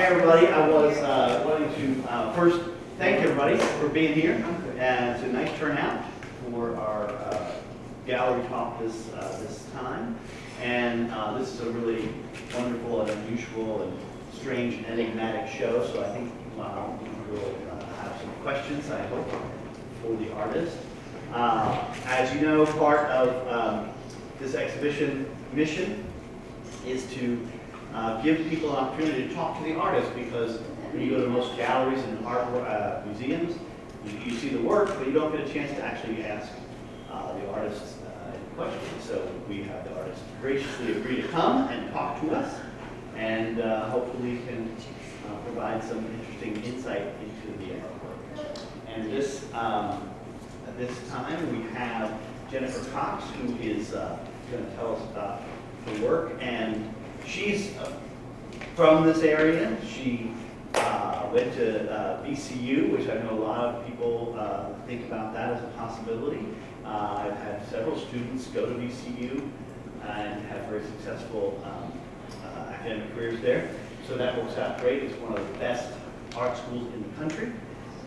everybody. I was wanting to first thank everybody for being here. It's a nice turnout for our gallery talk this time. And this is a really wonderful and unusual and strange and enigmatic show. So I think we'll have some questions, I hope, for the artist. As you know, part of this exhibition mission is to give people an opportunity to talk to the artist, because when you go to most galleries and art museums, you see the work, but you don't get a chance to actually ask the artists questions. So we have the artist graciously agree to come and talk to us, and hopefully can provide some interesting insight into the artwork. And this at this time we have Jennifer Cox, who is going to tell us about her work, and she's from this area. She went to VCU, which I know a lot of people think about that as a possibility. I've had several students go to VCU and have very successful academic careers there. So that works out great. It's one of the best art schools in the country,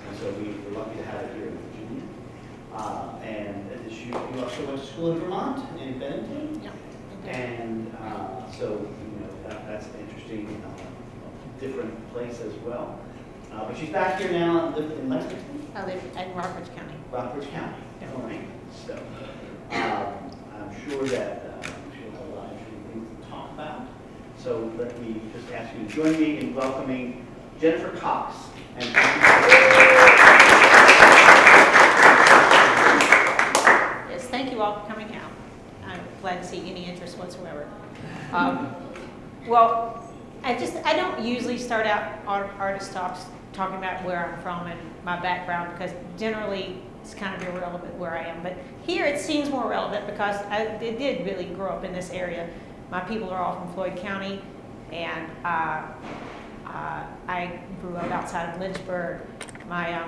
and so we're lucky to have it here in Virginia. And you also went to school in Vermont, in Bennington? Yeah. And so that's an interesting, different place as well. But she's back here now and lives in Lexington? I live in Rockbridge County. Rockbridge County, all right. So I'm sure that she'll have a lot of interesting things to talk about. So let me just ask you to join me in welcoming Jennifer Cox. And Yes, thank you all for coming out. I'm glad to see any interest whatsoever. Well, I don't usually start out artist talks talking about where I'm from and my background, because generally it's kind of irrelevant where I am. But here it seems more relevant because I did really grow up in this area. My people are all from Floyd County, and I grew up outside of Lynchburg. My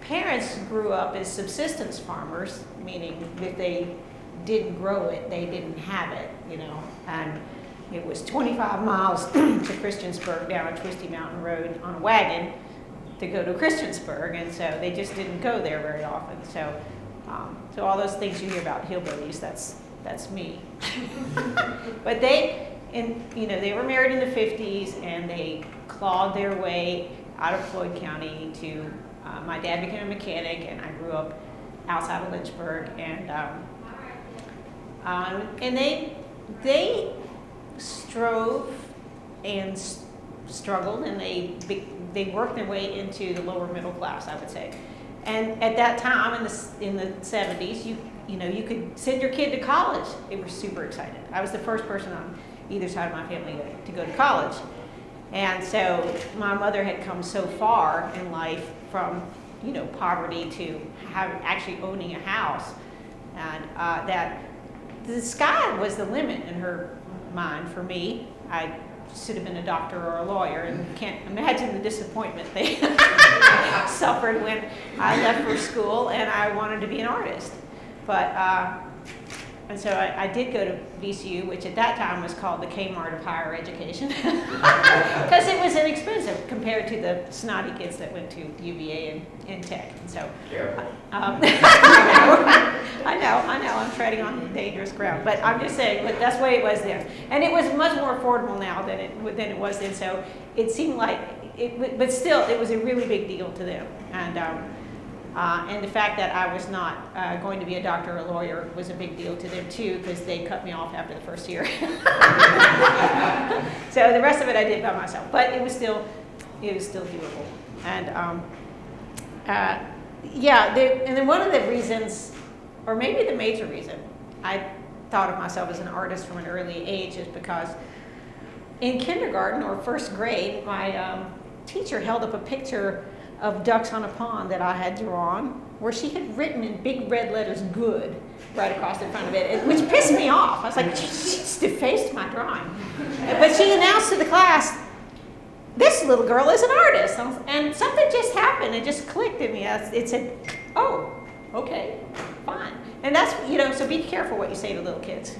parents grew up as subsistence farmers, meaning if they didn't grow it, they didn't have it, and it was 25 miles to Christiansburg down a twisty mountain road on a wagon to go to Christiansburg, and so they just didn't go there very often. So, so all those things you hear about hillbillies, that's me. But they were married in the 50s, and they clawed their way out of Floyd County to. My dad became a mechanic, and I grew up outside of Lynchburg, and they strove and struggled, and they worked their way into the lower middle class, I would say. And at that time, in the 70s, you could send your kid to college. They were super excited. I was the first person on either side of my family to go to college. And so my mother had come so far in life from, poverty to actually owning a house, and that the sky was the limit in her mind for me. I should have been a doctor or a lawyer, and can't imagine the disappointment they suffered when I left for school and I wanted to be an artist. But and so I did go to VCU, which at that time was called the Kmart of higher education, because it was inexpensive compared to the snotty kids that went to UVA and Tech. And so, I know, I'm treading on dangerous ground, but I'm just saying, but that's the way it was then. And it was much more affordable now than it was then. So it seemed like it, but still, it was a really big deal to them. And the fact that I was not going to be a doctor or a lawyer was a big deal to them too, because they cut me off after the first year. So the rest of it I did by myself, but it was still doable. And and then one of the reasons, or maybe the major reason, I thought of myself as an artist from an early age is because in kindergarten or first grade, my teacher held up a picture of ducks on a pond that I had drawn, where she had written in big red letters "good" right across the front of it, which pissed me off. I was like, she just defaced my drawing. But she announced to the class, "This little girl is an artist." And something just happened. It just clicked in me. It said, "Oh, okay, fine." And that's, so be careful what you say to little kids.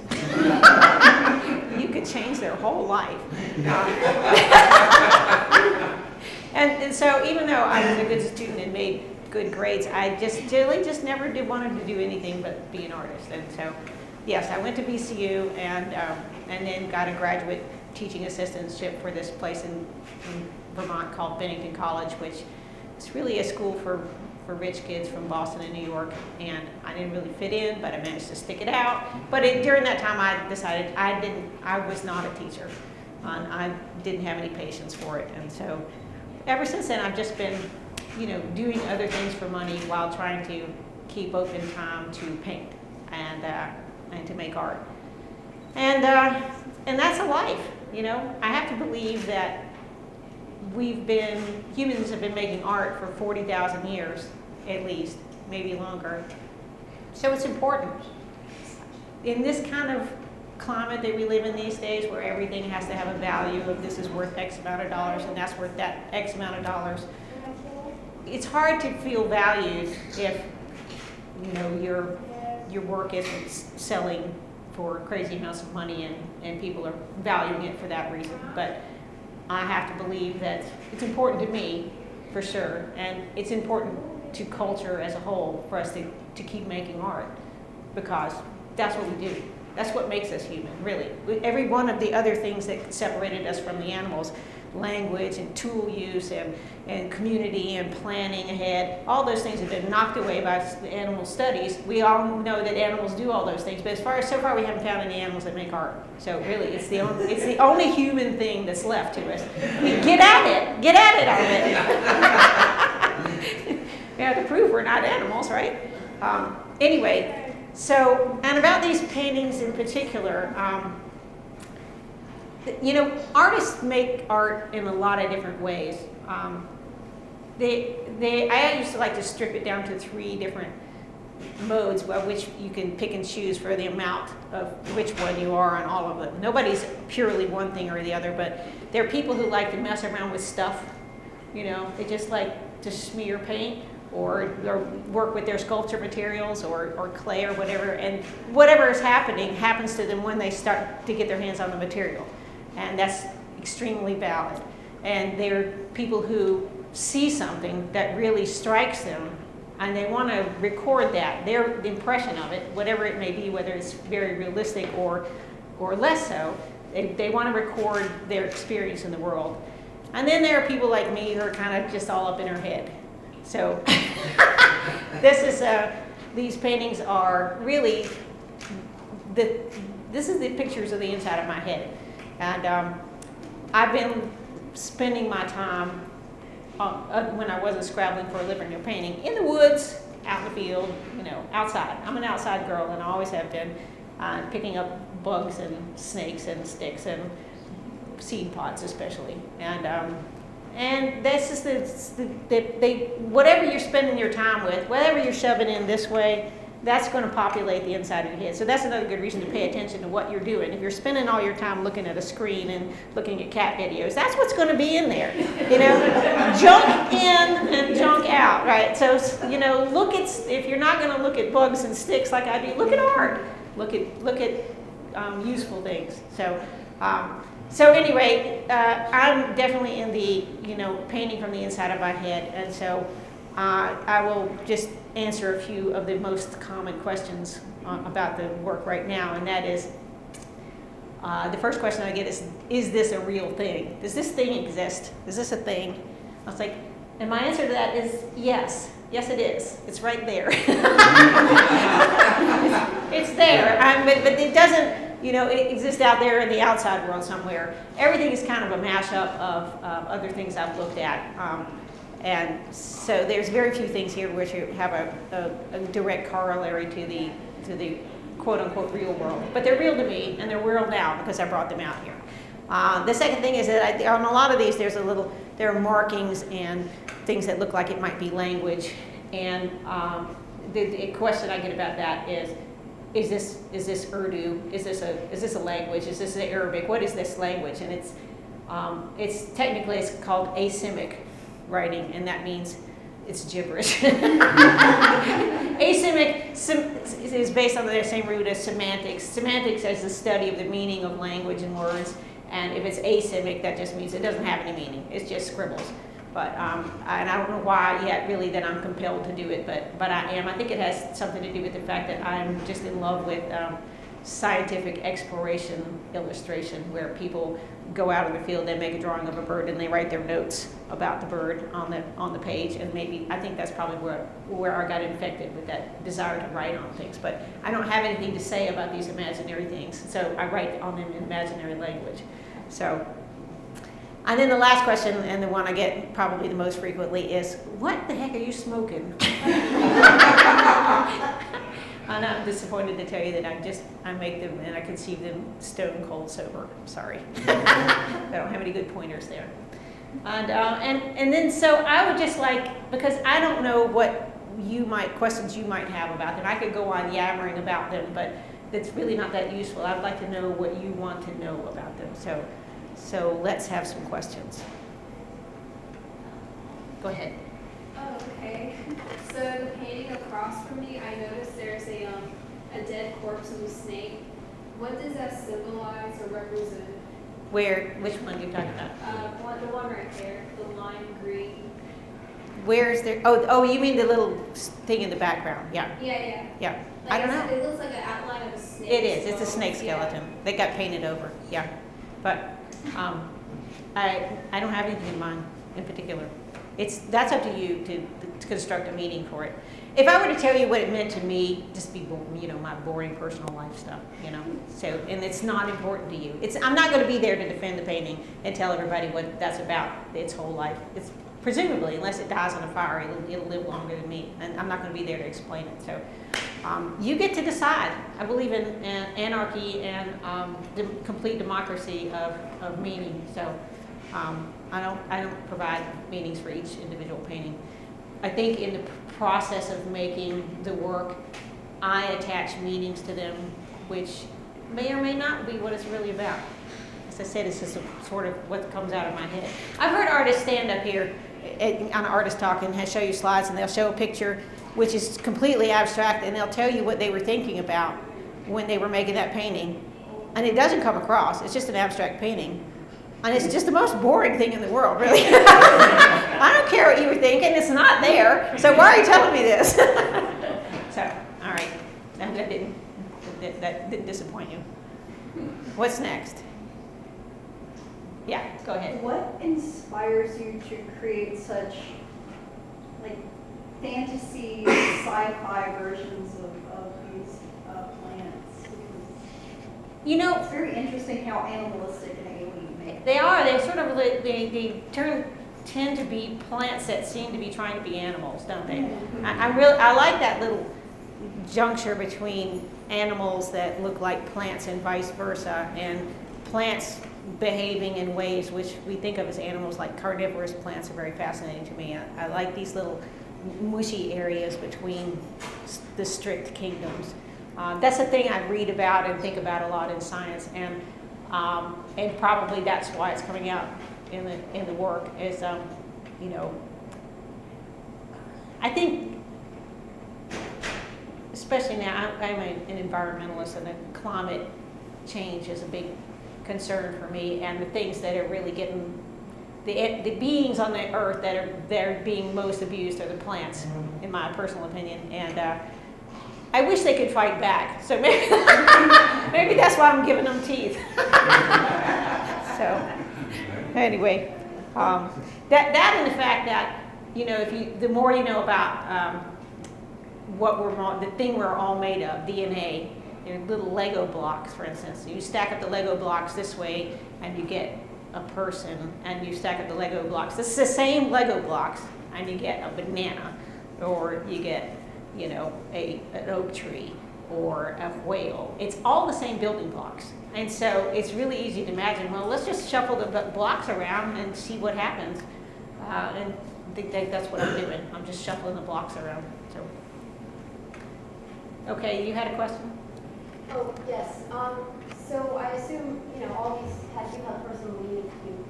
You could change their whole life. a good student and made good grades. I really just never wanted to do anything but be an artist. And so, yes, I went to BCU and then got a graduate teaching assistantship for this place in Vermont called Bennington College, which is really a school for rich kids from Boston and New York. And I didn't really fit in, but I managed to stick it out. But during that time, I decided I was not a teacher. I didn't have any patience for it. And so ever since then, I've just been, doing other things for money while trying to keep open time to paint and to make art. And that's a life, I have to believe that humans have been making art for 40,000 years, at least, maybe longer. So it's important. In this kind of climate that we live in these days, where everything has to have a value of this is worth X amount of dollars and that's worth that X amount of dollars, it's hard to feel valued if your work isn't selling for crazy amounts of money and people are valuing it for that reason. But I have to believe that it's important to me, for sure, and it's important to culture as a whole for us to keep making art, because that's what we do. That's what makes us human, really. Every one of the other things that separated us from the animals, language and tool use and community and planning ahead, all those things have been knocked away by animal studies. We all know that animals do all those things, but so far we haven't found any animals that make art. So really, it's the only human thing that's left to us. Get at it, we have to prove we're not animals, right? Anyway. So, and about these paintings in particular, artists make art in a lot of different ways. I used to like to strip it down to 3 different modes by which you can pick and choose for the amount of which one you are on all of them. Nobody's purely one thing or the other, but there are people who like to mess around with stuff. They just like to smear paint. Or work with their sculpture materials or clay or whatever, and whatever is happening happens to them when they start to get their hands on the material. And that's extremely valid. And there are people who see something that really strikes them, and they want to record that, their impression of it, whatever it may be, whether it's very realistic or less so. They want to record their experience in the world. And then there are people like me who are kind of just all up in their head. So these paintings are really, this is the pictures of the inside of my head. And I've been spending my time, when I wasn't scrabbling for a living or painting, in the woods, out in the field, outside. I'm an outside girl, and I always have been, picking up bugs and snakes and sticks and seed pods especially. And this is whatever you're spending your time with, whatever you're shoving in this way, that's going to populate the inside of your head. So that's another good reason to pay attention to what you're doing. If you're spending all your time looking at a screen and looking at cat videos, that's what's going to be in there. Junk in and junk out, right? So, if you're not going to look at bugs and sticks like I do, look at art. Look at useful things. So anyway, I'm definitely in the, painting from the inside of my head. And so I will just answer a few of the most common questions about the work right now. And that is, the first question I get is this a real thing? Does this thing exist? Is this a thing? I was like, and my answer to that is yes. Yes, it is. It's right there. It's there. But it doesn't, it exists out there in the outside world somewhere. Everything is kind of a mashup of other things I've looked at. And so there's very few things here which have a direct corollary to the quote-unquote real world. But they're real to me, and they're real now because I brought them out here. The second thing is that on a lot of these, there are markings and things that look like it might be language. And the question I get about that is this Urdu? Is this a language? Is this Arabic? What is this language? And it's technically called asemic writing, and that means it's gibberish. Asemic is based on the same root as semantics. Semantics is the study of the meaning of language and words, and if it's asemic, that just means it doesn't have any meaning. It's just scribbles. But, and I don't know why yet really that I'm compelled to do it, but I am. I think it has something to do with the fact that I'm just in love with scientific exploration illustration, where people go out in the field, they make a drawing of a bird, and they write their notes about the bird on the page. And maybe I think that's probably where I got infected with that desire to write on things. But I don't have anything to say about these imaginary things, so I write on an imaginary language. So, and then the last question, and the one I get probably the most frequently, is, what the heck are you smoking? And I'm disappointed to tell you that I make them and I conceive them stone cold sober. I'm sorry. I don't have any good pointers there. And then so I would just like, because I don't know what questions you might have about them. I could go on yammering about them, but it's really not that useful. I'd like to know what you want to know about them. So let's have some questions. Go ahead. Oh, okay. So the painting across from me, I noticed there's a dead corpse of a snake. What does that symbolize or represent? Which one are you talking about? The one right there, the lime green. Where is there? Oh, you mean the little thing in the background? Yeah. Yeah. Yeah. Like I don't know. It looks like an outline of a snake. It is. It's a snake Yeah. skeleton. They got painted over. Yeah. But I don't have anything in mind in particular. That's up to you to construct a meaning for it. If I were to tell you what it meant to me, just be, my boring personal life stuff, So, and it's not important to you. I'm not going to be there to defend the painting and tell everybody what that's about its whole life. It's presumably, unless it dies on a fire, it'll live longer than me, and I'm not going to be there to explain it. So, you get to decide. I believe in anarchy and the complete democracy of meaning. So, I don't provide meanings for each individual painting. I think in the process of making the work, I attach meanings to them, which may or may not be what it's really about. As I said, it's just sort of what comes out of my head. I've heard artists stand up here on Artist Talk and show you slides, and they'll show a picture which is completely abstract, and they'll tell you what they were thinking about when they were making that painting. And it doesn't come across. It's just an abstract painting. And it's just the most boring thing in the world, really. I don't care what you were thinking. It's not there. So why are you telling me this? So, all right. That didn't disappoint you. What's next? Yeah, go ahead. What inspires you to create such fantasy sci-fi versions of these plants? It's very interesting how animalistic and alien you make. They are. They sort of they tend to be plants that seem to be trying to be animals, don't they? Mm-hmm. I like that little juncture between animals that look like plants and vice versa, and plants behaving in ways which we think of as animals, like carnivorous plants, are very fascinating to me. I like these little mushy areas between the strict kingdoms. That's the thing I read about and think about a lot in science, and probably that's why it's coming out in the work. Is I think, especially now, I'm an environmentalist, and the climate change is a big concern for me, and the things that are really getting the beings on the earth that are being most abused are the plants, in my personal opinion, and I wish they could fight back. So maybe maybe that's why I'm giving them teeth. So anyway, that and the fact that the more you know about the thing we're all made of, DNA. They're little Lego blocks, for instance. You stack up the Lego blocks this way, and you get a person, and you stack up the Lego blocks. This is the same Lego blocks, and you get a banana, or you get, an oak tree, or a whale. It's all the same building blocks. And so it's really easy to imagine, well, let's just shuffle the blocks around and see what happens. And I think that's what I'm doing. I'm just shuffling the blocks around. So, okay, you had a question? Oh, yes. So I assume, all these do have personal meaning to you.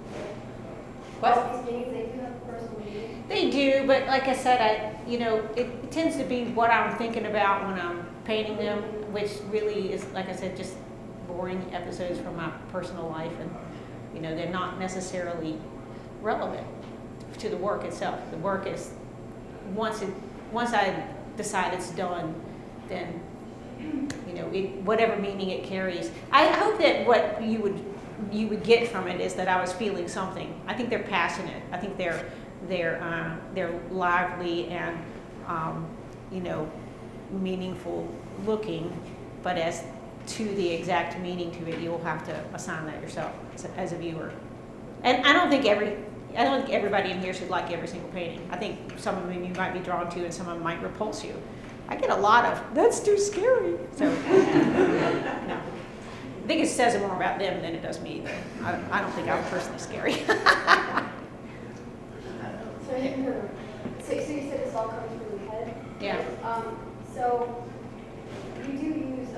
What? All these meanings, they do have personal meaning. They do, but like I said, it tends to be what I'm thinking about when I'm painting them, which really is, like I said, just boring episodes from my personal life, and they're not necessarily relevant to the work itself. The work is, once I decide it's done, then, you know, whatever meaning it carries. I hope that what you would get from it is that I was feeling something. I think they're passionate. I think they're lively and, you know, meaningful looking, but as to the exact meaning to it, you'll have to assign that yourself as a viewer. And I don't think everybody in here should like every single painting. I think some of them you might be drawn to and some of them might repulse you. I get a lot of, that's too scary. So, no. I think it says more about them than it does me. Though. I don't think I'm personally scary. So you said this all comes from the head? Yeah. So you do use,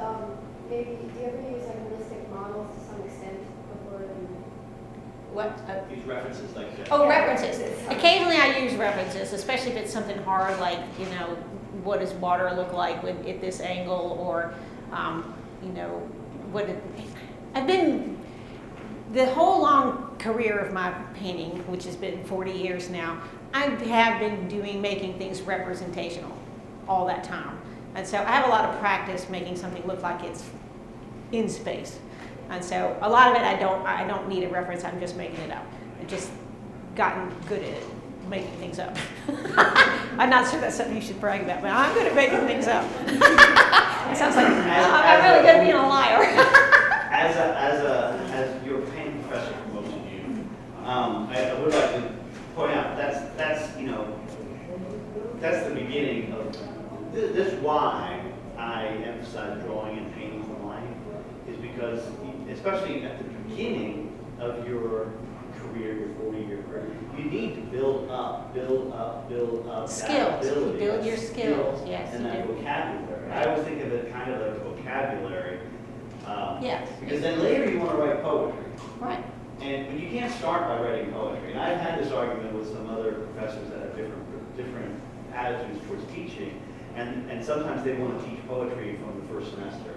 maybe, do you ever use like holistic models to some extent before you? What? Use references like that. Oh, references. Occasionally I use references, especially if it's something hard, like, you know, what does water look like at this angle, or, you know, I've been, the whole long career of my painting, which has been 40 years now, I have been making things representational all that time. And so I have a lot of practice making something look like it's in space. And so a lot of it I don't need a reference, I'm just making it up. I've just gotten good at it, making things up. I'm not sure that's something you should brag about, but I'm good at making things up. It sounds like I'm really good at being a liar. As your painting professor promoted you, I would like to point out that's you know, that's the beginning of this. Why I emphasize drawing and painting from life is because, especially at the beginning of your career, your 40-year career, you need to build up Skills. that ability, You build that your skills, yes, and you that do. vocabulary. I always think of it kind of like vocabulary. Yes. Because then later you want to write poetry. Right. But you can't start by writing poetry. And I've had this argument with some other professors that have different attitudes towards teaching. And sometimes they want to teach poetry from the first semester.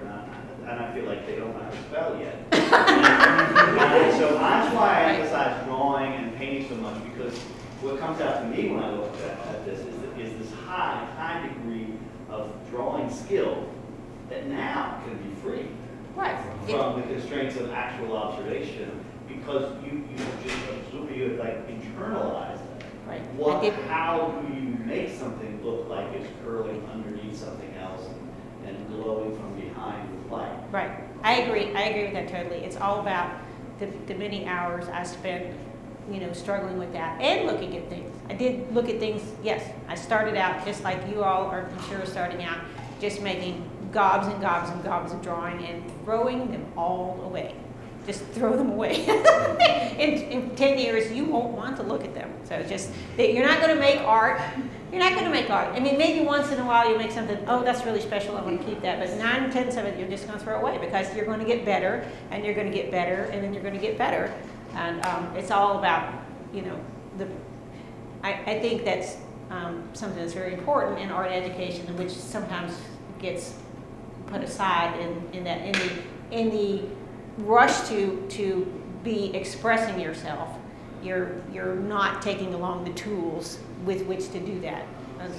And I feel like they don't know how to spell yet. And so that's why I emphasize drawing and painting so much, because what comes out to me when I look at this is this high degree of drawing skill that now can be free. Right. From the constraints of actual observation, because you like internalize that. Right. How do you make something look like it's curling underneath something else and glowing from behind with light? Right. I agree with that totally. It's all about the many hours I spent, you know, struggling with that and looking at things. I did look at things, yes. I started out just like you all are, I'm sure, starting out, just making gobs and gobs and gobs of drawing and throwing them all away. Just throw them away. in 10 years, you won't want to look at them. So just, you're not going to make art. You're not going to make art. I mean, maybe once in a while you make something, oh, that's really special, I want to keep that. But 9 tenths of it, you're just going to throw away, because you're going to get better, and you're going to get better, and then you're going to get better. And it's all about, you know, I think that's something that's very important in art education, which sometimes gets put aside in the rush to be expressing yourself. You're not taking along the tools with which to do that, and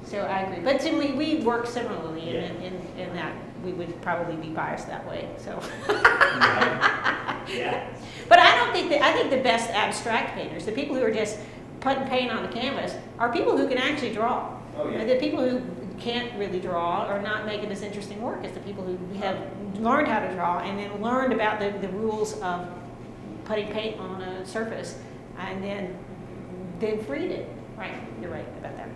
so I agree. But we work similarly in that we would probably be biased that way. So. Yeah. But I think the best abstract painters, the people who are just putting paint on the canvas, are people who can actually draw. Oh, yeah. The people who can't really draw or not make it as interesting work as the people who have learned how to draw and then learned about the rules of putting paint on a surface and then freed it. Right, you're right about that.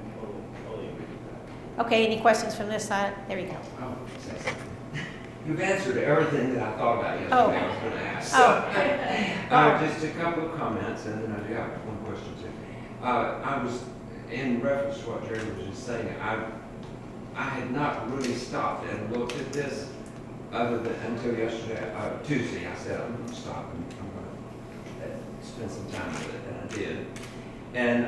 Totally agree with that. Okay, any questions from this side? There we go. You've answered everything that I thought about yesterday. Oh. I was going to ask. Oh. Just a couple of comments, and then I do have one question too. I was, in reference to what Jerry was just saying, I had not really stopped and looked at this until yesterday, Tuesday. I said, I'm going to stop and I'm going to spend some time with it, and I did. And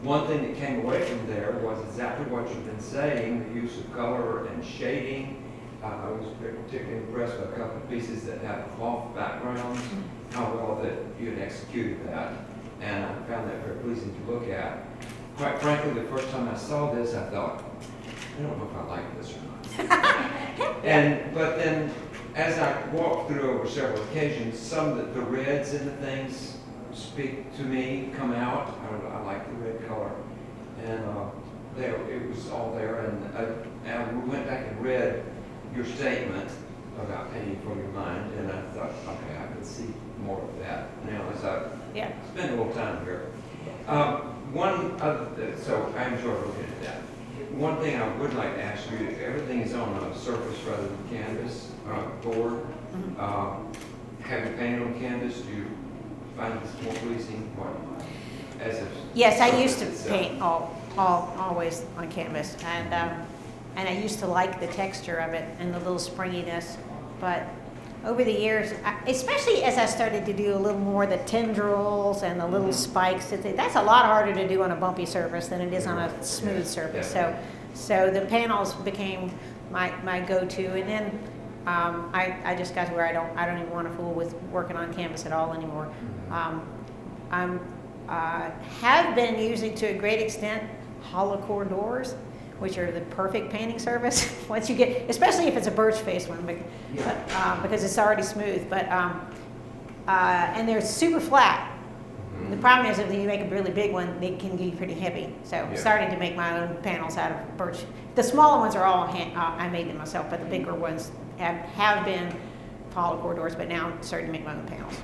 one thing that came away from there was exactly what you've been saying, the use of color and shading. I was particularly impressed with a couple of pieces that have cloth backgrounds, how well that you had executed that, and I found that very pleasing. pleasing to look at. Quite frankly, the first time I saw this, I thought, I don't know if I like this or not. But then, as I walked through over several occasions, some of the reds in the things speak to me, come out. I like the red color. And there, it was all there. And we went back and read your statement about paying for your mind, and I thought, okay, I could see more of that now as I spend a little time here. So I enjoy looking at that. One thing I would like to ask you, everything is on a surface rather than canvas board. Have you painted on canvas? Do you find this more pleasing? Yes, I used to paint always on canvas, and I used to like the texture of it and the little springiness, but over the years, especially as I started to do a little more of the tendrils and the little spikes, that's a lot harder to do on a bumpy surface than it is on a smooth surface. So the panels became my go-to, and then I just got to where I don't even want to fool with working on canvas at all anymore. Have been using to a great extent hollow core doors, which are the perfect painting surface once you get, especially if it's a birch face one, because it's already smooth. And they're super flat. The problem is if you make a really big one, they can be pretty heavy. So I'm starting to make my own panels out of birch. The smaller ones are all I made them myself, but the bigger ones have been hollow core doors. But now I'm starting to make my own panels.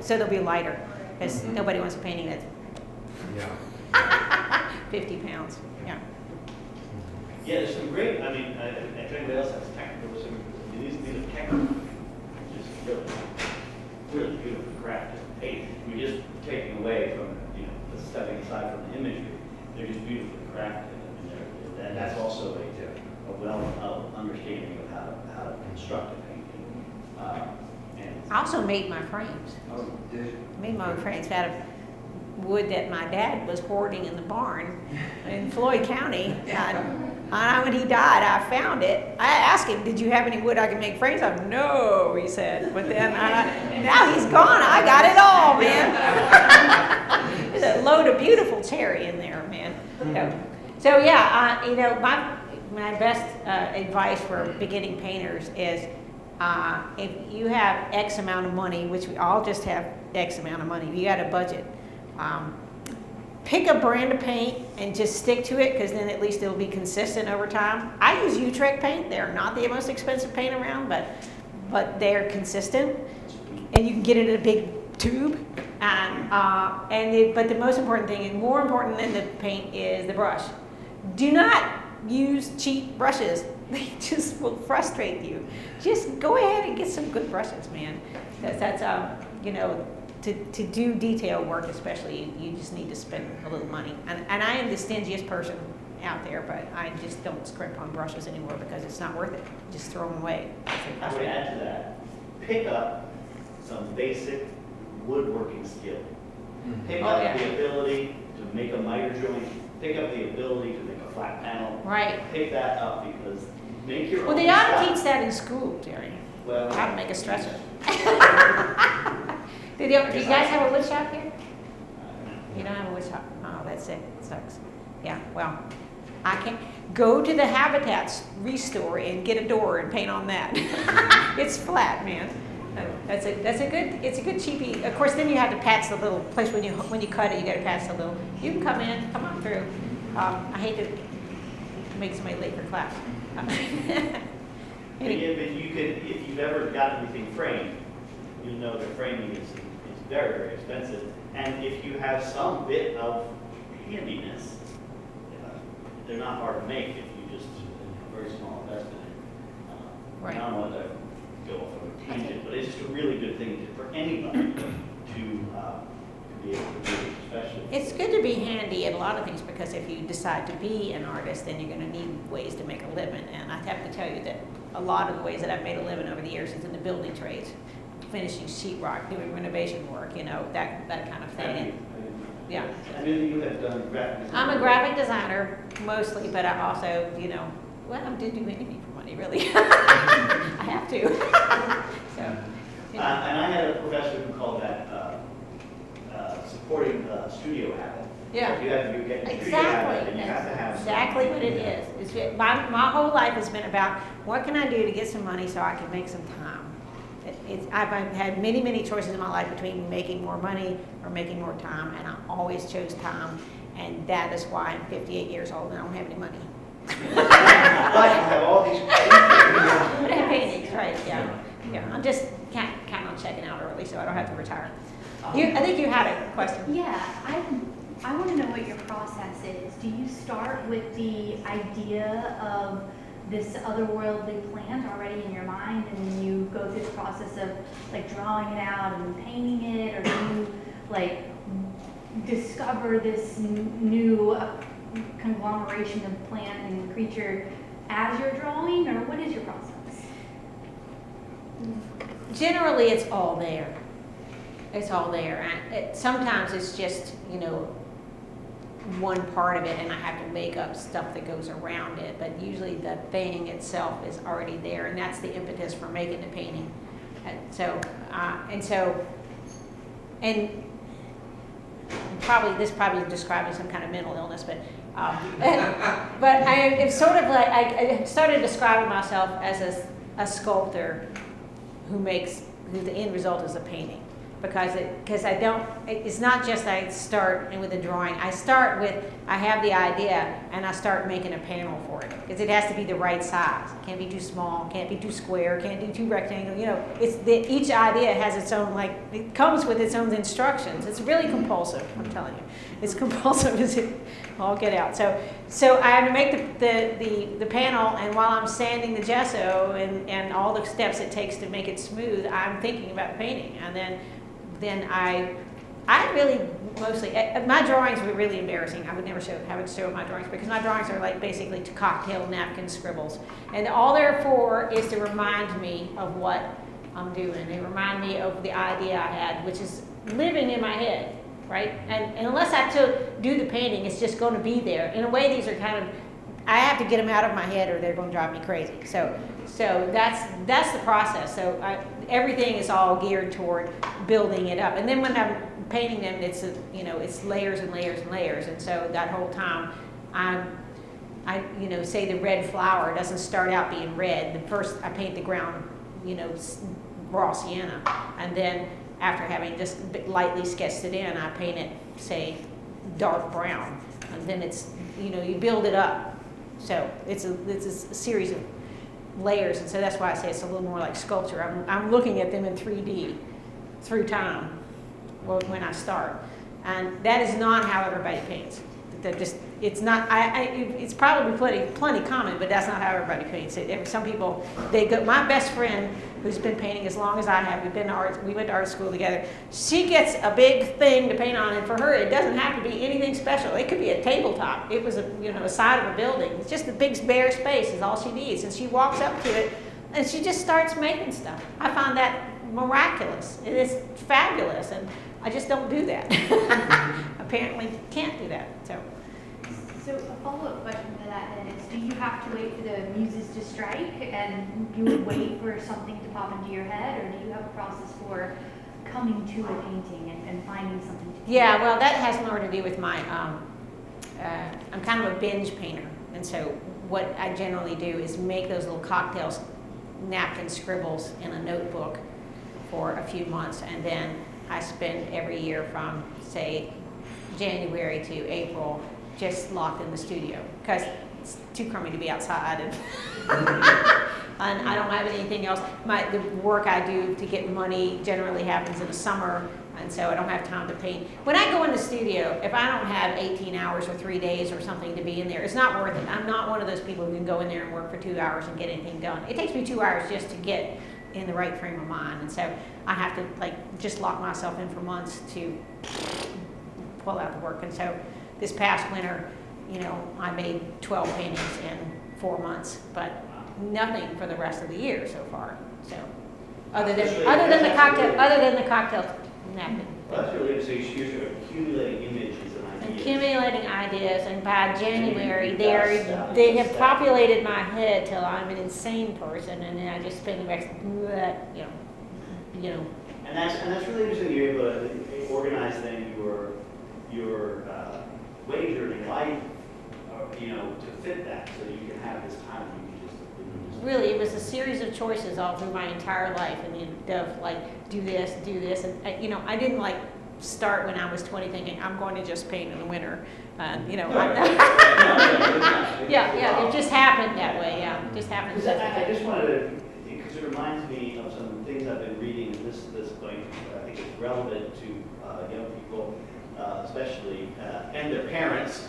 So they'll be lighter, because nobody wants a painting that's 50 pounds. Yeah, there's some great, I mean, if anybody else has technical, these are technical, just really beautiful crafted paint. We're just taking away from, the stepping aside from the imagery. They're just beautifully crafted. And that's also a well understanding of how to construct a painting. I also made my frames. Oh, did you? Made my own frames out of wood that my dad was hoarding in the barn in Floyd County. When he died, I found it. I asked him, did you have any wood I could make frames of? No, he said. But then now he's gone. I got it all, man. There's a load of beautiful cherry in there, man. So my best advice for beginning painters is if you have X amount of money, which we all just have X amount of money, you got a budget. Pick a brand of paint and just stick to it, because then at least it'll be consistent over time. I use Utrecht paint. They're not the most expensive paint around, but they're consistent, and you can get it in a big tube. But the most important thing, and more important than the paint, is the brush. Do not use cheap brushes. They just will frustrate you. Just go ahead and get some good brushes, man. That's To do detail work especially, you just need to spend a little money. And I am the stingiest person out there, but I just don't scrimp on brushes anymore because it's not worth it. Just throw them away. I would add to that, pick up some basic woodworking skill. Pick up the ability to make a miter joint, pick up the ability to make a flat panel. Right. Pick that up, because make your own Well, they ought to stuff. teach that in school, Jerry. Well, How to make a stretcher. Do you guys have a wood shop here? You don't have a wood shop? Oh, that's it. It sucks. Yeah, well, I can't. Go to the Habitats Restore and get a door and paint on that. It's flat, man. It's a good cheapie. Of course, then you have to patch the little place when you cut it. You got to patch the little. You can come on through. I hate to make somebody late for class. yeah, but you could, if you've ever got anything framed, you know that framing is very, very expensive. And if you have some bit of handiness, they're not hard to make if you just a very small investment. Right. I don't want to go off on a tangent, but it's just a really good thing for anybody to be able to do, especially. It's good to be handy at a lot of things, because if you decide to be an artist, then you're going to need ways to make a living. And I have to tell you that a lot of the ways that I've made a living over the years is in the building trades, finishing sheetrock, doing renovation work, that kind of thing. Yeah. I knew you had done graphic design. I'm a graphic designer mostly, but I also, I did do anything for money, really. I have to. So, And I had a professor who called that supporting the studio habit. Yeah. So you have to get your studio habit, and you have to have. some- Exactly what it is. My whole life has been about what can I do to get some money so I can make some time. I've had many, many choices in my life between making more money or making more time, and I always chose time, and that is why I'm 58 years old and I don't have any money. But you have all these. Paintings, right, yeah. I'm just counting on checking out early so I don't have to retire. I think you had a question. Yeah, I want to know what your process is. Do you start with the idea of this otherworldly plant already in your mind, and then you go through the process of like drawing it out and painting it, or do you like discover this new conglomeration of plant and creature as you're drawing, or what is your process? Generally, it's all there. It's all there. And sometimes it's just, one part of it, and I have to make up stuff that goes around it. But usually the thing itself is already there, and that's the impetus for making the painting. This probably describing some kind of mental illness, but it's sort of like I started describing myself as a sculptor who the end result is a painting, because it's not just I start with a drawing. I start with, I have the idea and I start making a panel for it, because it has to be the right size. It can't be too small, can't be too square, can't be too rectangular. Each idea has its own, it comes with its own instructions. It's really compulsive, I'm telling you. It's compulsive as it all get out. So I have to make the panel, and while I'm sanding the gesso and all the steps it takes to make it smooth, I'm thinking about painting. And then I really mostly, my drawings were really embarrassing. I would never show my drawings, because my drawings are like basically to cocktail napkin scribbles. And all they're for is to remind me of what I'm doing. They remind me of the idea I had, which is living in my head, right? And unless I do the painting, it's just going to be there. In a way, these are kind of, I have to get them out of my head or they're going to drive me crazy. So that's the process. So everything is all geared toward building it up. And then when I'm painting them, it's layers and layers and layers. And so that whole time, say the red flower doesn't start out being red. First, I paint the ground, raw sienna, and then after having just lightly sketched it in, I paint it, say, dark brown, and then it's, you build it up. So it's a series of layers, and so that's why I say it's a little more like sculpture. I'm looking at them in 3D through time when I start, and that is not how everybody paints. It's not. It's probably plenty common, but that's not how everybody paints it. Some people, my best friend, who's been painting as long as I have, we went to art school together. She gets a big thing to paint on, and for her, it doesn't have to be anything special. It could be a tabletop. It was a side of a building. It's just a big bare space is all she needs, and she walks up to it, and she just starts making stuff. I find that miraculous. It is fabulous, and I just don't do that. Apparently, can't do that. So a follow-up question to that then is, do you have to wait for the muses to strike and you would wait for something to pop into your head, or do you have a process for coming to a painting and finding something to paint? Yeah, well, that has more to do with my, I'm kind of a binge painter, and so what I generally do is make those little cocktails, napkin scribbles in a notebook for a few months, and then I spend every year from, say, January to April just locked in the studio, because it's too crummy to be outside, and I don't have anything else. The work I do to get money generally happens in the summer, and so I don't have time to paint. When I go in the studio, if I don't have 18 hours or 3 days or something to be in there, it's not worth it. I'm not one of those people who can go in there and work for 2 hours and get anything done. It takes me 2 hours just to get in the right frame of mind, and so I have to just lock myself in for months to pull out the work. And so this past winter, I made 12 paintings in 4 months, but nothing for the rest of the year so far. So, other than the cocktail napkin. Well, that's really interesting. You're accumulating images and ideas. Accumulating ideas, and by January, they have populated my head till I'm an insane person, and then I just spend the rest, And that's really interesting. You're able to organize them. You were wager in life, to fit that, so you can have this time you can just. Really, it was a series of choices all through my entire life, and of like, do this, and I didn't like start when I was 20 thinking, I'm going to just paint in the winter, yeah, it just happened that way, yeah, it just happened. Because I just wanted to, because it reminds me of some things I've been reading, and this point, I think it's relevant to young people, especially, and their parents.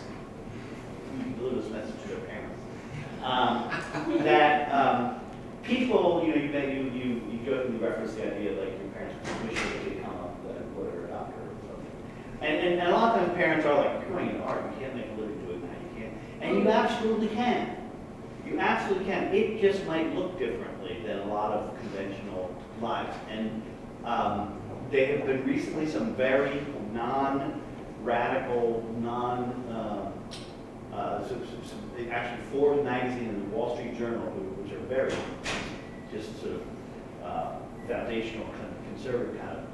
You can deliver this message to their parents. That people, you go through the reference the idea like your parents wishing they could become a lawyer or a doctor or something. And a lot of times parents are like, you're going into art, you can't make a living doing that, you can't. And you absolutely can. You absolutely can. It just might look differently than a lot of conventional lives. And there have been recently some very non-radical, actually Forbes magazine and the Wall Street Journal, which are very just sort of foundational, kind of conservative kind of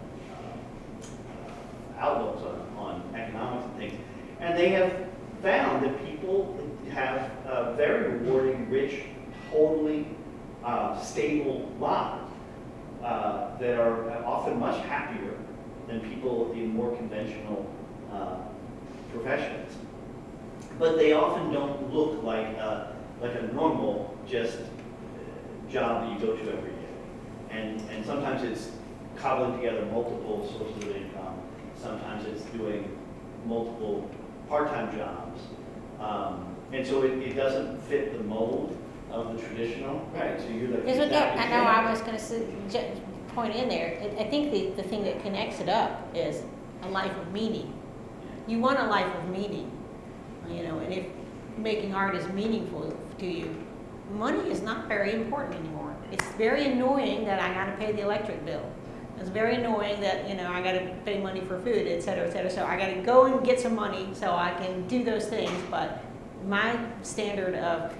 outlooks on economics and things. And they have found that people have very rewarding, rich, totally stable lives that are often much happier than people in more conventional professions. But they often don't look like a normal just job that you go to every day. And sometimes it's cobbling together multiple sources of income. Sometimes it's doing multiple part-time jobs. And so it doesn't fit the mold of the traditional. Right. So you're the. I know I was going to point in there. I think the thing that connects it up is a life of meaning. You want a life of meaning. And if making art is meaningful to you, money is not very important anymore. It's very annoying that I got to pay the electric bill. It's very annoying that, I got to pay money for food, et cetera, et cetera. So I got to go and get some money so I can do those things. But my standard of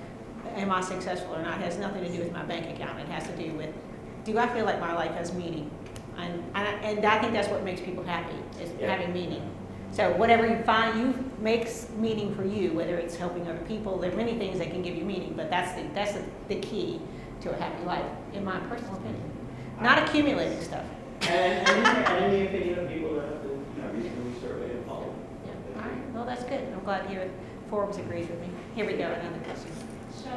am I successful or not has nothing to do with my bank account. It has to do with, do I feel like my life has meaning? And I think that's what makes people happy, is having meaning. So whatever you find makes meaning for you, whether it's helping other people, there are many things that can give you meaning, but that's the key to a happy life, in my personal opinion. Not accumulating stuff. And in the opinion of people that have recently surveyed and followed. Yeah. All right. Well, that's good. I'm glad to hear Forbes agrees with me. Here we go. Another question. So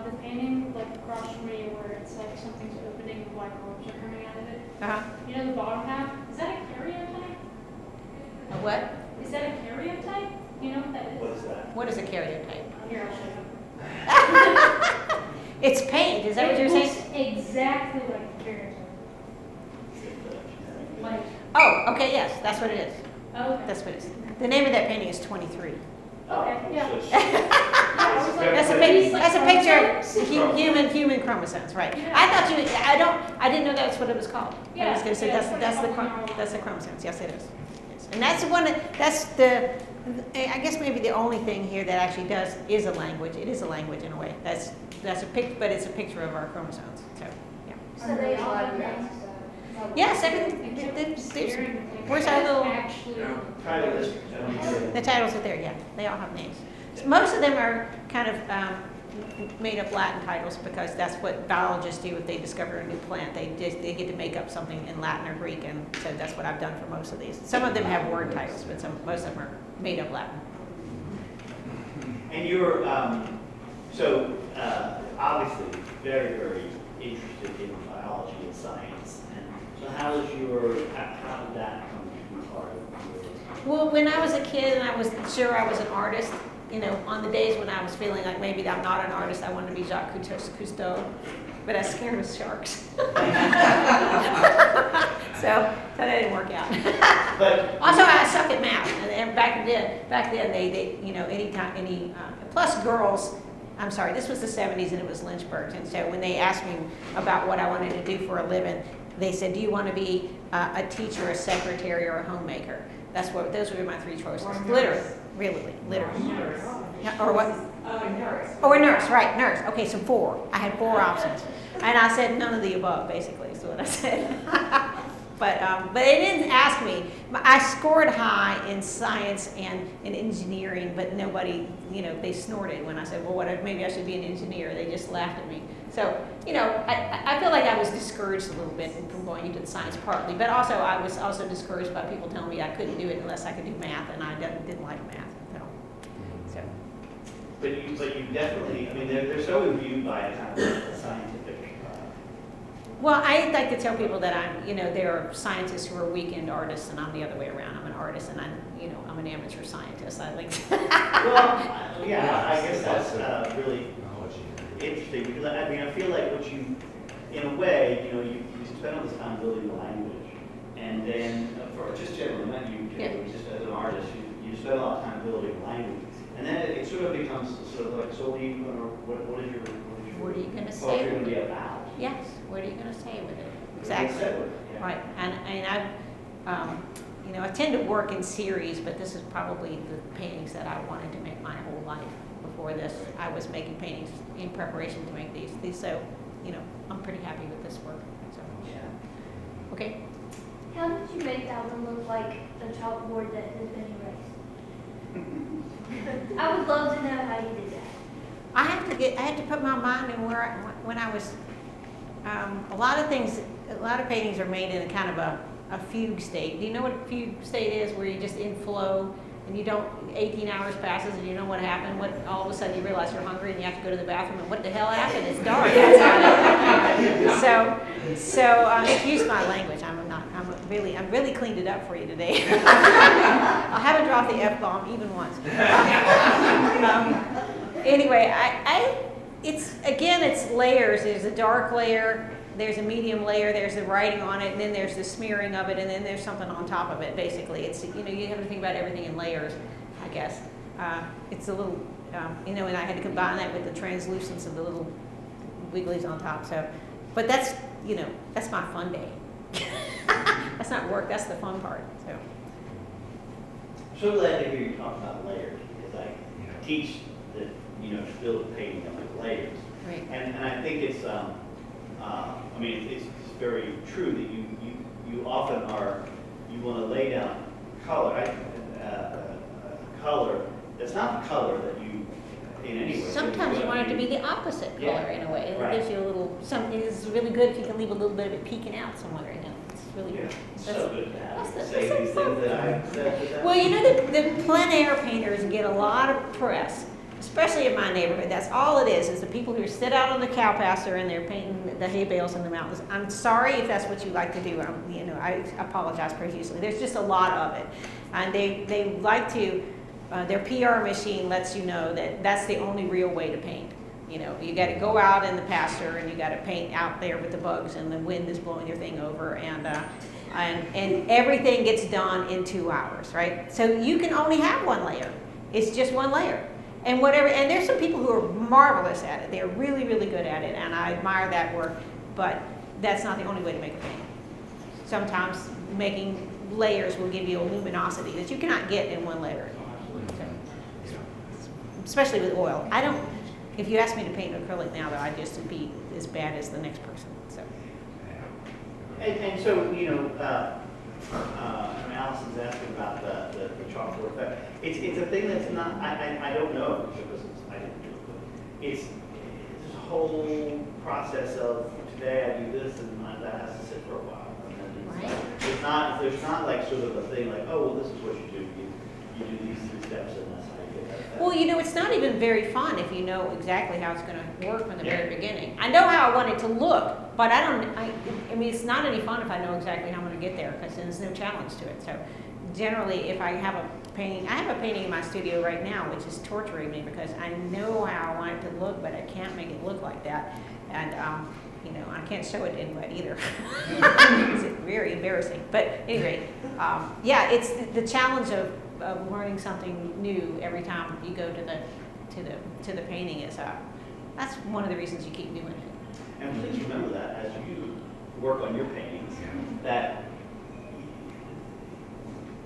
the painting like across from me where it's like something's opening and black orbs are coming out of it. Uh-huh. The bottom half, is that a karyotype? A what? Is that a karyotype? You know what that is? What is that? What is a karyotype? Here, I'll show you. It's paint. Is that what you're saying? It looks exactly like a karyotype. Like, Oh, okay, yes, that's what it is. okay. That's what it is. The name of that painting is 23. Okay, yeah. That's a picture of human chromosomes, right? Yeah. I thought I didn't know that's what it was called. I was Yeah, going to say yeah, that's the chromosomes. Yes, it is. Yes. And that's I guess maybe the only thing here that actually is a language. It is a language in a way. That's a pic, but it's a picture of our chromosomes. So, yeah. So they all have names. Yes, where's our little, the titles are there, yeah, they all have names. Most of them are kind of made up Latin titles because that's what biologists do if they discover a new plant. They get to make up something in Latin or Greek, and so that's what I've done for most of these. Some of them have word titles, but most of them are made up Latin. And you're, obviously very, very interested in biology and science. So how did that come to be part of yours? Well, when I was a kid and I was sure I was an artist, on the days when I was feeling like maybe I'm not an artist, I wanted to be Jacques Cousteau, but I was scared of sharks. So that didn't work out. But Also, I suck at math, and back then they plus girls. I'm sorry, this was the 70s and it was Lynchburg, and so when they asked me about what I wanted to do for a living, they said, do you want to be a teacher, a secretary, or a homemaker? Those were my three choices. Literally. Yeah, or what? A nurse. Oh, a nurse, right, nurse. Okay, so 4. I had 4 options. And I said none of the above, basically, is what I said. But they didn't ask me. I scored high in science and in engineering, but nobody, they snorted when I said, well, maybe I should be an engineer. They just laughed at me. So, I feel like I was discouraged a little bit from going into the science partly, but also I was also discouraged by people telling me I couldn't do it unless I could do math, and I didn't like math. So. But you definitely, I mean, they're so imbued by a kind of a scientific. Well, I like to tell people that there are scientists who are weekend artists, and I'm the other way around. I'm an artist, and I'm an amateur scientist. I like. Well, yeah, I guess that's really interesting because I feel like what you, in a way, you spend all this time building the language, and then for just generally, not you, just as an artist, you spend a lot of time building language, and then it sort of becomes sort of like, so what are you going to, what are you going to say about? Yes. What are you going to say with it? Exactly. Right. And I tend to work in series, but this is probably the paintings that I wanted to make my whole life. Before this, I was making paintings in preparation to make these. So, I'm pretty happy with this work. So, yeah. Okay. How did you make that one look like a chalkboard that has been erased? I would love to know how you did that. I had to put my mind in when I was. A lot of paintings are made in a kind of a fugue state. Do you know what a fugue state is? Where you're just in flow and 18 hours passes and you know what happened. All of a sudden you realize you're hungry and you have to go to the bathroom and what the hell happened? It's dark outside. So excuse my language. I'm really cleaned it up for you today. I haven't dropped the F-bomb even once. Anyway, it's layers. There's a dark layer, there's a medium layer, there's the writing on it, and then there's the smearing of it, and then there's something on top of it, basically. It's, you have to think about everything in layers, I guess. It's a little, and I had to combine that with the translucence of the little wigglies on top. So, but that's, that's my fun day. That's not work, that's the fun part. So. I'm so glad to hear you talk about layers, because I teach that, to build a painting with layers. Right. And I think it's, it's very true that you often you want to lay down color, color that's not the color that you, in any way. Sometimes you want it to be the opposite color in a way. It gives you a little, something is really good if you can leave a little bit of it peeking out somewhere. It's really good. So good to have say these things that I said. Well, the plein air painters get a lot of press. Especially in my neighborhood, that's all it is the people who sit out on the cow pasture and they're painting the hay bales in the mountains. I'm sorry if that's what you like to do. I apologize profusely. There's just a lot of it. And they like to, their PR machine lets you know that that's the only real way to paint. You got to go out in the pasture and you got to paint out there with the bugs and the wind is blowing your thing over and everything gets done in 2 hours, right? So you can only have one layer. It's just one layer. And there's some people who are marvelous at it. They're really, really good at it, and I admire that work, but that's not the only way to make a painting. Sometimes making layers will give you a luminosity that you cannot get in one layer. So, especially with oil. If you ask me to paint acrylic now, though, I'd just be as bad as the next person. So. And so, Allison's asking about the chalkboard effect. It's a thing that's not, I don't know because I didn't do it, but it's this whole process of today I do this and that has to sit for a while. And then there's not like sort of a thing like, oh, well, this is what you do. You do these 3 steps and that's how you get that effect. Well, it's not even very fun if you know exactly how it's going to work from the very beginning. I know how I want it to look, but it's not any fun if I know exactly how I'm going to get there because there's no challenge to it. So generally, if I have a painting in my studio right now, which is torturing me because I know how I want it to look, but I can't make it look like that. And, I can't show it to anybody either. It's very embarrassing. But anyway, it's the challenge of learning something new every time you go to the painting is that's one of the reasons you keep doing it. And please remember that as you work on your paintings, that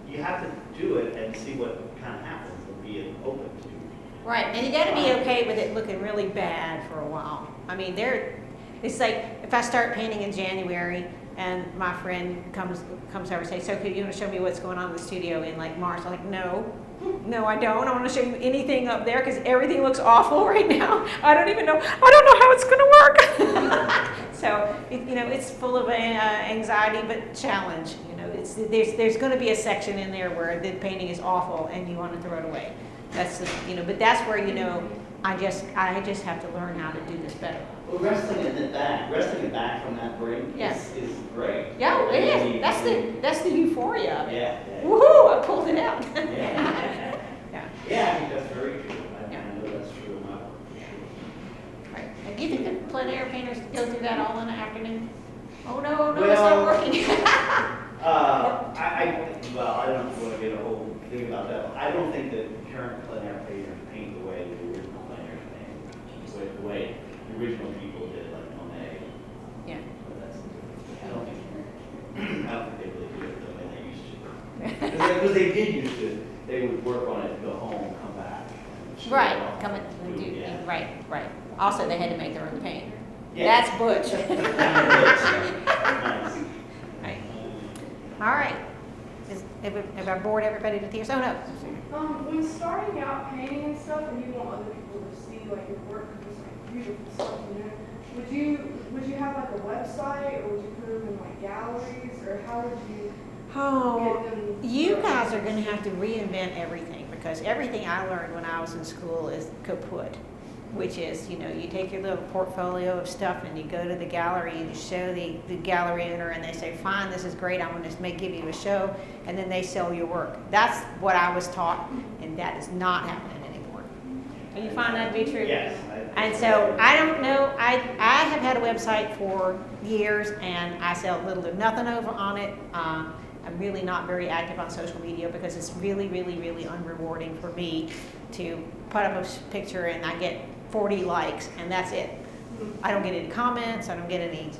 you have to do it and see what kind of happens and be open to. Right, and you got to be okay with it looking really bad for a while. It's like if I start painting in January, And my friend comes over and says, so could you want to show me what's going on in the studio in like March? I'm like, no, I don't. I want to show you anything up there because everything looks awful right now. I don't know how it's going to work. So, it's full of anxiety, but challenge. There's going to be a section in there where the painting is awful and you want to throw it away. That's but that's where I just have to learn how to do this better. Well, wrestling it back from that brink is great. Yeah, it is. That's the euphoria of it. Yeah. Woohoo! I pulled it out. Yeah, I think that's very true. I know that's true in my work. Right. And do you think that plein air painters go through that all in an afternoon? Oh no, it's not working. I don't want to get a whole thing about that. I don't think that current plein air painters paint the way the original plein air painted, the way the original people did, like Monet. Yeah. But I don't think they really do it the way they used to. Because they did used to. They would work on it, go home, come back. Right. Come and do. Yeah. Right. Also, they had to make their own paint. Yeah. That's butch. Nice. Right. All right. Have I bored everybody to tears? Oh no. When starting out painting and stuff, and you want other people to see like your work, because it's like beautiful stuff, would you have like a website, or would you put them in like galleries, or how would you get them? You guys are going to have to reinvent everything because everything I learned when I was in school is kaput, which is you take your little portfolio of stuff and you go to the gallery and you show the gallery owner and they say, fine, this is great, I'm going to give you a show, and then they sell your work. That's what I was taught, and that is not happening anymore. Do you find that to be true? Yes. And so I don't know, I have had a website for years and I sell little to nothing over on it. I'm really not very active on social media because it's really, really, really unrewarding for me to put up a picture and I get 40 likes and that's it. I don't get any comments, I don't get any,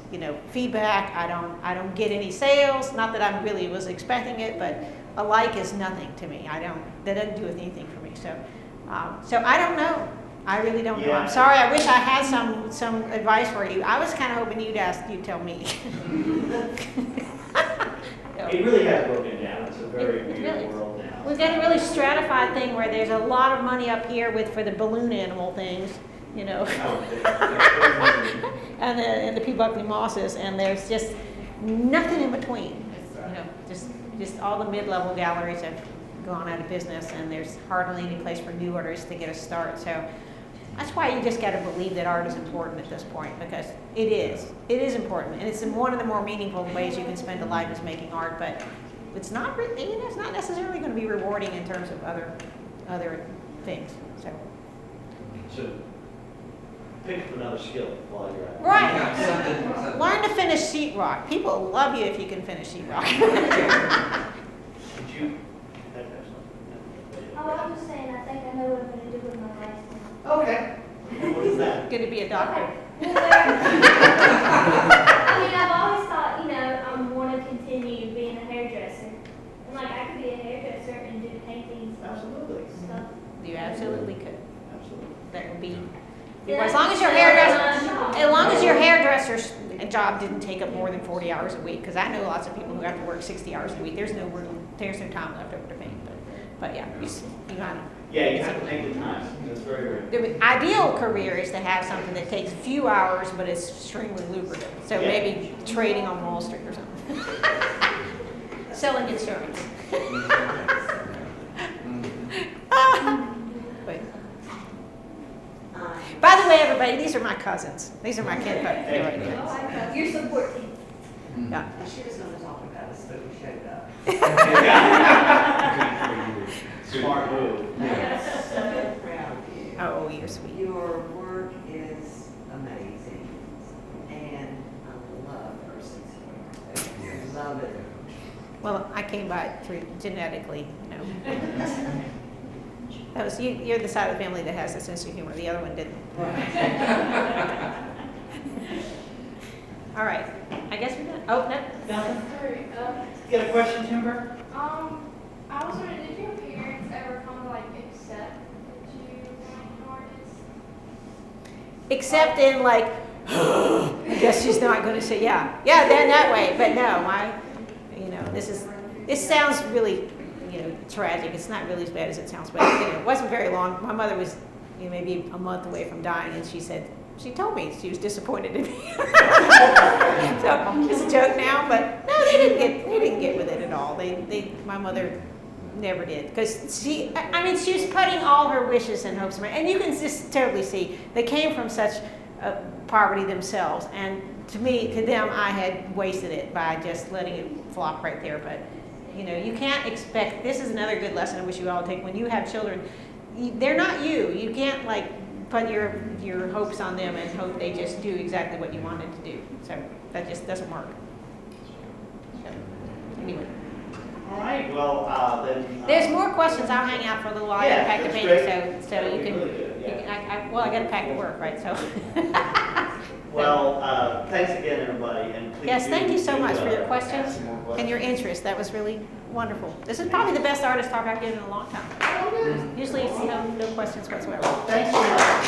feedback, I don't get any sales, not that I really was expecting it, but a like is nothing to me. That doesn't do anything for me. So I don't know. I really don't know. I'm sorry, I wish I had some advice for you. I was kind of hoping you'd tell me. It really has broken down. It's a very weird world now. We've got a really stratified thing where there's a lot of money up here for the balloon animal things, and the P. Buckley mosses, and there's just nothing in between. Just all the mid-level galleries have gone out of business, and there's hardly any place for new artists to get a start. So that's why you just got to believe that art is important at this point, because it is. It is important, and it's one of the more meaningful ways you can spend a life is making art. But it's not it's not necessarily going to be rewarding in terms of other things. So pick up another skill while you're at it. Right. Yeah, Learn to finish sheetrock. People love you if you can finish sheetrock. Did you? Oh, I'm just saying, I think I know what I'm going to do with my life. Okay. What is that? Going to be a doctor. I've always thought, I want to continue being a hairdresser. And I could be a hairdresser and do paintings. Absolutely. Stuff. You absolutely could. Absolutely. That would be. Yeah, As long as your hairdresser's job didn't take up more than 40 hours a week, because I know lots of people who have to work 60 hours a week. There's no time left over to paint. But yeah, you kind of. Yeah, you have to make the time. That's very, very. The ideal career is to have something that takes a few hours, but it's extremely lucrative. So maybe trading on Wall Street or something. Selling insurance. Wait. By the way, everybody, these are my cousins. These are my kinfolk. Right here. Your support team. Yeah. She was going to talk about us, but we showed up. Smart move. I'm so proud of you. Oh, you're sweet. Your work is amazing, and I love Percy's work. Love it. Well, I came by it through genetically, That was you're the side of the family that has a sense of humor. The other one didn't. All right. I guess we're done. Oh, no. Nothing? Sorry, You got a question, Timber? I was wondering, did your parents ever come to accept that you were an artist? Except in I guess she's not going to say, yeah, then that way. But no, this sounds really, tragic. It's not really as bad as it sounds, but it wasn't very long. My mother was maybe a month away from dying, and she told me she was disappointed in me. So it's a joke now, but no, they didn't get with it at all. My mother never did, because she was putting all her wishes and hopes in my, and you can just totally see they came from such poverty themselves, and to them, I had wasted it by just letting it flop right there. But you can't expect. This is another good lesson I wish you all take. When you have children, they're not you. You can't put your hopes on them and hope they just do exactly what you wanted to do. So that just doesn't work. So, anyway. All right, well, then. There's more questions. I'll hang out for a little while. Yeah, I pack the that's painting, great. so That'd you be can. really good, yeah. I got to pack to work, right? So. Well, thanks again, everybody, and please. Yes, thank you so do, much for your ask questions some more questions. and your interest. That was really wonderful. This is probably the best artist talk I've given in a long time. Usually, no questions whatsoever. Thanks so much.